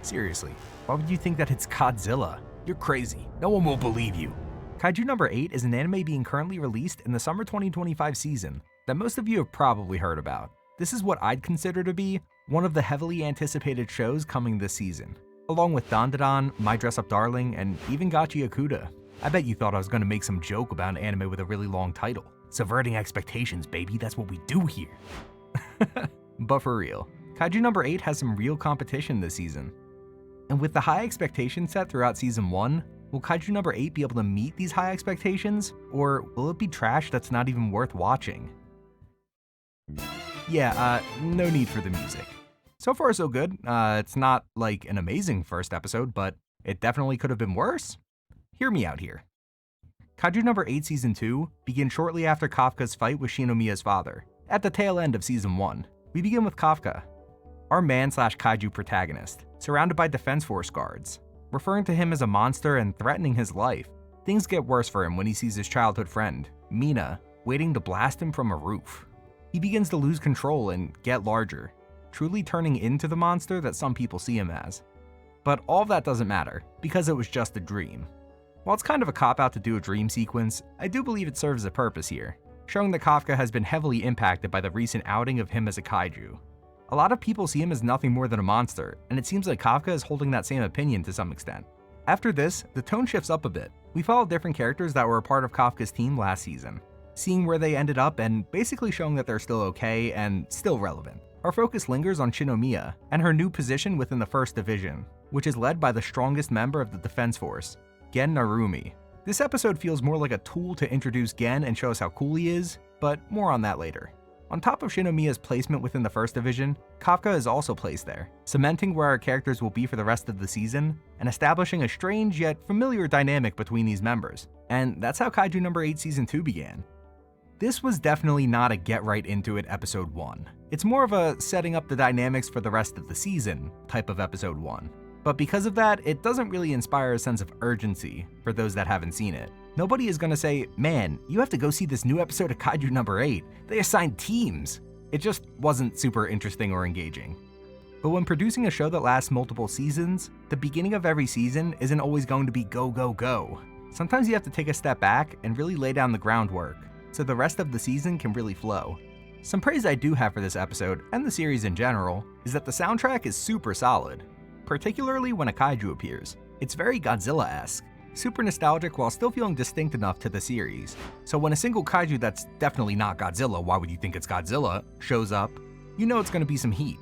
Seriously, why would you think that it's Godzilla? You're crazy. No one will believe you. Kaiju number 8 is an anime being currently released in the summer 2025 season that most of you have probably heard about. This is what I'd consider to be one of the heavily anticipated shows coming this season, along with Dandadan, My Dress-Up Darling, and even Gachi Akuda. I bet you thought I was going to make some joke about an anime with a really long title. Subverting expectations, baby, that's what we do here. But for real, Kaiju number 8 has some real competition this season. And with the high expectations set throughout season 1, will Kaiju number 8 be able to meet these high expectations? Or will it be trash that's not even worth watching? Yeah, no need for the music. So far so good. It's not like an amazing first episode, but it definitely could have been worse. Hear me out here. Kaiju number 8 season 2 begins shortly after Kafka's fight with Shinomiya's father, at the tail end of season 1. We begin with Kafka, our man/kaiju protagonist, surrounded by Defense Force guards, referring to him as a monster and threatening his life. Things get worse for him when he sees his childhood friend, Mina, waiting to blast him from a roof. He begins to lose control and get larger, truly turning into the monster that some people see him as. But all of that doesn't matter, because it was just a dream. While it's kind of a cop-out to do a dream sequence, I do believe it serves a purpose here, showing that Kafka has been heavily impacted by the recent outing of him as a kaiju. A lot of people see him as nothing more than a monster, and it seems like Kafka is holding that same opinion to some extent. After this, the tone shifts up a bit. We follow different characters that were a part of Kafka's team last season, seeing where they ended up and basically showing that they're still okay and still relevant. Our focus lingers on Shinomiya and her new position within the 1st Division, which is led by the strongest member of the Defense Force, Gen Narumi. This episode feels more like a tool to introduce Gen and show us how cool he is, but more on that later. On top of Shinomiya's placement within the 1st Division, Kafka is also placed there, cementing where our characters will be for the rest of the season, and establishing a strange yet familiar dynamic between these members. And that's how Kaiju number 8 season 2 began. This was definitely not a get right into it episode 1. It's more of a setting up the dynamics for the rest of the season type of episode 1. But because of that, it doesn't really inspire a sense of urgency for those that haven't seen it. Nobody is gonna say, man, you have to go see this new episode of Kaiju number 8. They assigned teams. It just wasn't super interesting or engaging. But when producing a show that lasts multiple seasons, the beginning of every season isn't always going to be go, go, go. Sometimes you have to take a step back and really lay down the groundwork, so the rest of the season can really flow. Some praise I do have for this episode, and the series in general, is that the soundtrack is super solid, particularly when a kaiju appears. It's very Godzilla-esque, super nostalgic while still feeling distinct enough to the series. So when a single kaiju that's definitely not Godzilla, why would you think it's Godzilla, shows up, you know it's gonna be some heat.